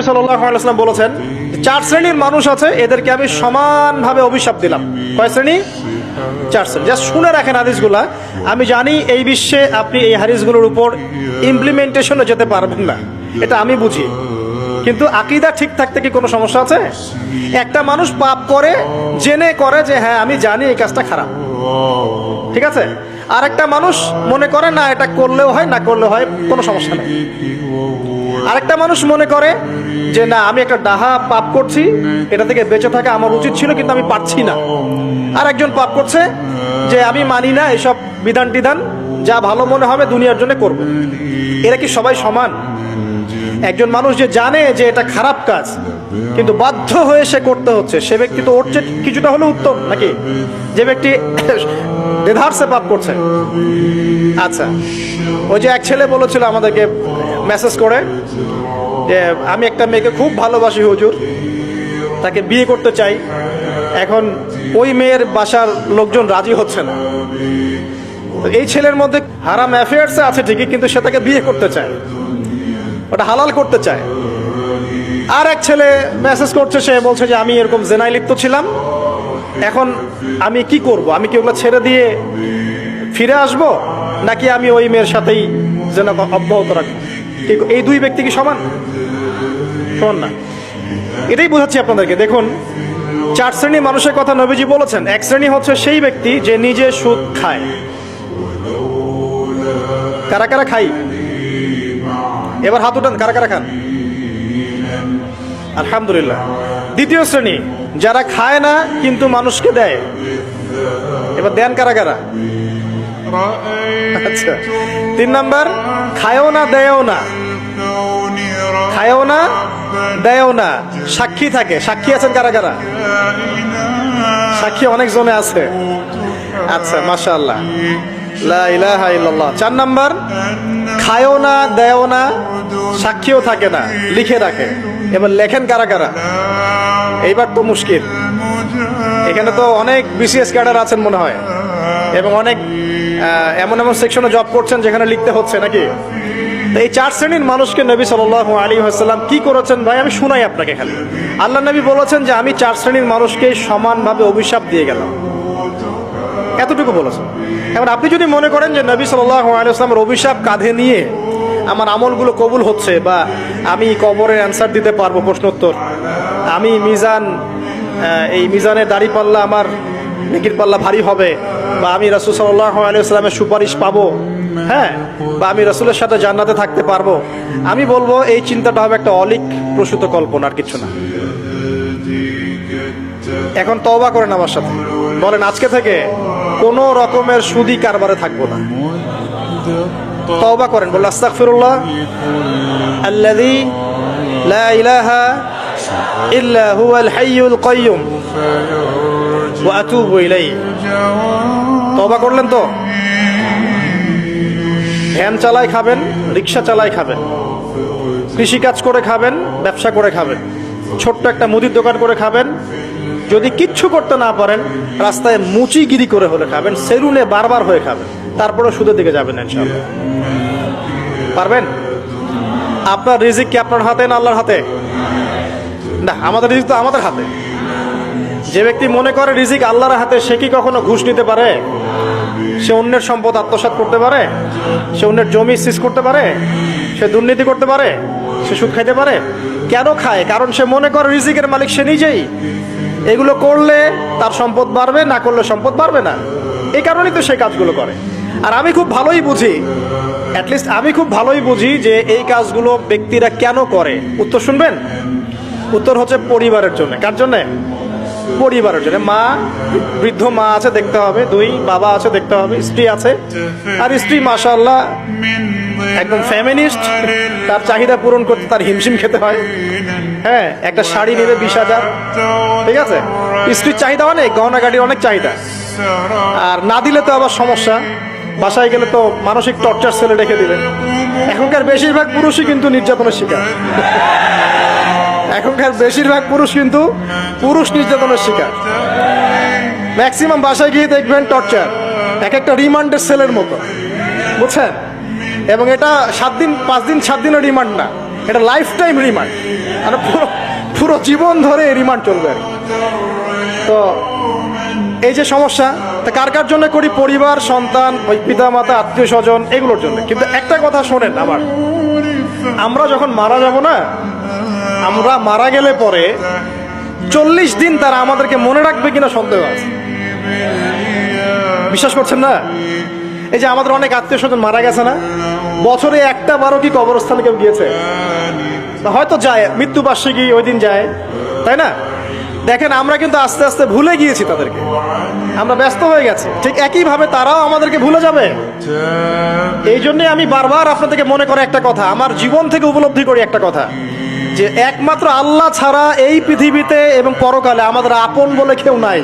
সাল্লাল্লাহু আলাইহি ওয়াসাল্লাম বলেছেন, চার শ্রেণীর মানুষ আছে, এদেরকে আমি সমানভাবে অভিশাপ দিলাম। কয় শ্রেণী? চার শ্রেণী। জাস্ট শুনে রাখেন হাদিসগুলা। আমি জানি এই বিশ্বে আপনি এই হাদিসগুলোর উপর ইমপ্লিমেন্টেশনে যেতে পারবেন না, এটা আমি বুঝি, কিন্তু আকীদা ঠিক থাকতে কি কোনো সমস্যা আছে? একটা মানুষ পাপ করে, জেনে করে যে হ্যাঁ আমি জানি এই কাজটা খারাপ, ঠিক আছে। আর একটা মানুষ মনে করে না এটা করলেও হয়, না করলেও হয়, কোনো সমস্যা নেই। আরেকটা মানুষ মনে করে যে না আমি একটা ডাহা পাপ করছি, এটা থেকে বেঁচে থাকা আমার উচিত ছিল কিন্তু আমি পারছি না। আর একজন পাপ করছে যে আমি মানি না এসব বিধান টিধান, যা ভালো মনে হবে দুনিয়ার জন্য করব। এরা কি সবাই সমান? একজন মানুষ যে জানে যে এটা খারাপ কাজ কিন্তু বাধ্য হয়ে সে করতে হচ্ছে, সে ব্যক্তি তো ওর চেয়ে কিছুটা হলেও উত্তম নাকি যে ব্যক্তি দেধারসে পাপ করছে? আচ্ছা, ওই যে এক ছেলে বলেছিল আমাদেরকে মেসেজ করে যে আমি একটা মেয়েকে খুব ভালোবাসি হুজুর, তাকে বিয়ে করতে চাই, এখন ওই মেয়ের বাসার লোকজন রাজি হচ্ছে না। এই ছেলের মধ্যে হারাম অ্যাফেয়ার্স আছে ঠিকই, কিন্তু সে তাকে বিয়ে করতে চায়, ওটা হালাল করতে চায়। আর এক ছেলে মেসেজ করছে, সে বলছে যে আমি এরকম জেনায় লিপ্ত ছিলাম, এখন আমি কি করব? আমি কি ওগুলো ছেড়ে দিয়ে ফিরে আসব, নাকি আমি ওই মেয়ের সাথেই জেনা অব্যাহত রাখবো? এই দুই ব্যক্তি কি সমান? সমান না। এটাই বোঝাচ্ছি আপনাদেরকে। দেখুন, চার শ্রেণী মানুষের কথা নবীজি বলেছেন। এক শ্রেণী হচ্ছে সেই ব্যক্তি যে নিজে সুদ খায়। কারা কারা খাই? এবার হাত উঠান, কারা কারা খান? আলহামদুলিল্লাহ। দ্বিতীয় শ্রেণী যারা খায় না কিন্তু মানুষকে দেয়। এবার দেন কারা কারা? আচ্ছা। তিন নাম্বার, খায়ও না দেয়ও না, খায়ও না দেয়ও না, সাক্ষী থাকে। সাক্ষী আছেন কারা কারা? সাক্ষী অনেক জনে আছে। আচ্ছা, মাশাআল্লাহ, লা ইলাহা ইল্লাল্লাহ। চার নাম্বার, খায়ও না দেয়ও না, সাক্ষীও থাকে না, লিখে রাখে। এবার লেখেন কারা কারা? এইবার তো মুশকিল। এখানে তো অনেক বিসিএস ক্যাডার আছেন মনে হয়, এবং অনেক এমন এমন সেকশনে জব করছেন যেখানে লিখতে হচ্ছে নাকি। তো এই চার শ্রেণীর মানুষকে নবী সাল্লাল্লাহু আলাইহি ওয়াসাল্লাম কি করেছেন ভাই, আমি শুনাই আপনাকে খালি। আল্লাহ নবী বলেছেন যে আমি চার শ্রেণীর মানুষকে সমানভাবে অভিশাপ দিয়ে গেলাম, এতটুকু বলেছেন। এবার আপনি যদি মনে করেন যে নবী সাল্লাল্লাহু আলাইহি ওয়াসাল্লামের অভিশাপ কাঁধে নিয়ে আমার আমলগুলো কবুল হচ্ছে, বা আমি কবরের অ্যান্সার দিতে পারবো প্রশ্নোত্তর, আমি মিজান, এই মিজানের দাড়ি পাল্লা আমার নেকির পাল্লা ভারী হবে, বা আমি রাসূল সাল্লাল্লাহু আলাইহি ওয়াসাল্লামের সুপারিশ পাবো, হ্যাঁ, বা আমি রাসূলের সাথে জান্নাতে থাকতে পারবো, আমি বলবো এই চিন্তাটা হবে একটা অলিক প্রসূত কল্পনা, আর কিছু না। এখন তওবা করেন আমার সাথে, বলেন আজকে থেকে কোনো রকমের সুদি কারবারে থাকবো না। তওবা করেন, বলেন আস্তাগফিরুল্লাহ আল্লাযী লা ইলাহা ইল্লা হুয়াল হাইয়ুল কাইয়্যুম ওয়া আতুবু ইলাইহি। তওবা করলেন তো? ভ্যান চালায় খাবেন, রিক্সা চালায় খাবেন, কৃষিকাজ করে খাবেন, ব্যবসা করে খাবেন, ছোট্ট একটা মুদির দোকান করে খাবেন, যদি কিচ্ছু করতে না পারেন রাস্তায় মুচিগিরি করে হলে খাবেন, সেলুনে বারবার হয়ে খাবেন, তারপরে সুদের দিকে যাবেন ইনশাআল্লাহ। পারবেন? আপনার রিজিক কি আপনার হাতে না আল্লাহর হাতে? না, আমাদের রিজিক তো আমাদের হাতে। যে ব্যক্তি মনে করে রিজিক আল্লাহর হাতে, সে কি কখনো ঘুষ নিতে পারে? সে অন্যের সম্পদ আত্মসাৎ করতে পারে? সে অন্যের জমি সিজ করতে পারে? সে দুর্নীতি করতে পারে? সে সুদ খাইতে পারে? কেন খায়? কারণ সে মনে করে রিজিকের মালিক সে নিজেই। এগুলো করলে তার সম্পদ বাড়বে, না করলে সম্পদ বাড়বে না, এই কারণেই তো সে কাজগুলো করে। আর আমি খুব ভালোই বুঝি, অ্যাটলিস্ট আমি খুব ভালোই বুঝি যে এই কাজগুলো ব্যক্তিরা কেন করে। উত্তর শুনবেন? উত্তর হচ্ছে পরিবারের জন্য। কার জন্যে? পরিবারের জন্য। মা, বৃদ্ধ মা আছে দেখতে হবে, দুই বাবা আছে দেখতে হবে, স্ত্রী আছে, আর স্ত্রী মাশাআল্লাহ একদম ফেমিনিস্ট, তার চাহিদা পূরণ করতে তার হিমশিম খেতে হয়। হ্যাঁ, একটা শাড়ি নেবে 20,000, ঠিক আছে, স্ত্রীর চাহিদা অনেক, গহনা গাড়ির অনেক চাহিদা, আর না দিলে তো আবার সমস্যা, বাসায় গেলে তো মানসিক টর্চার সেলে রেখে দিবেন। এখনকার বেশিরভাগ পুরুষই কিন্তু নির্যাতনের শিকার। এখনকার বেশিরভাগ পুরুষ কিন্তু পুরুষ নির্যাতনের শিকার। ম্যাক্সিমাম বাসায় গিয়ে দেখবেন টর্চার, এক একটা রিমান্ডের সেলের মতো, বুঝছেন? এবং এটা 7 দিন 5 দিন 7 দিনের রিমান্ড না, এটা লাইফ টাইম রিমান্ড, মানে পুরো পুরো জীবন ধরে রিমান্ড চলবে আর কি। তো এই যে সমস্যা, তা কার কার জন্য করি? পরিবার, সন্তান, ওই পিতা মাতা, আত্মীয় স্বজন, এগুলোর জন্য। কিন্তু একটা কথা শোনেন আমার, আমরা যখন মারা যাব না, আমরা মারা গেলে পরে 40 দিন তারা আমাদেরকে মনে রাখবে কিনা সন্দেহ আছে। বিশ্বাস করছেন না? এই যে আমাদের অনেক আত্মীয় স্বজন মারা গেছে না, বছরে একটা বারো কি কবরস্থানে কেউ গিয়েছে? হয়তো যায়, মৃত্যুবার্ষিকী ওই দিন যায়, তাই না? দেখেন আমরা কিন্তু আস্তে আস্তে ভুলে গিয়েছি তাদেরকে, আমরা ব্যস্ত হয়ে গেছি। ঠিক একইভাবে তারাও আমাদেরকে ভুলে যাবে। এই জন্যে আমি বারবার আপনাদেরকে মনে করে একটা কথা, আমার জীবন থেকে উপলব্ধি করি একটা কথা, যে একমাত্র আল্লাহ ছাড়া এই পৃথিবীতে এবং পরকালে আমাদের আপন বলে কেউ নাই।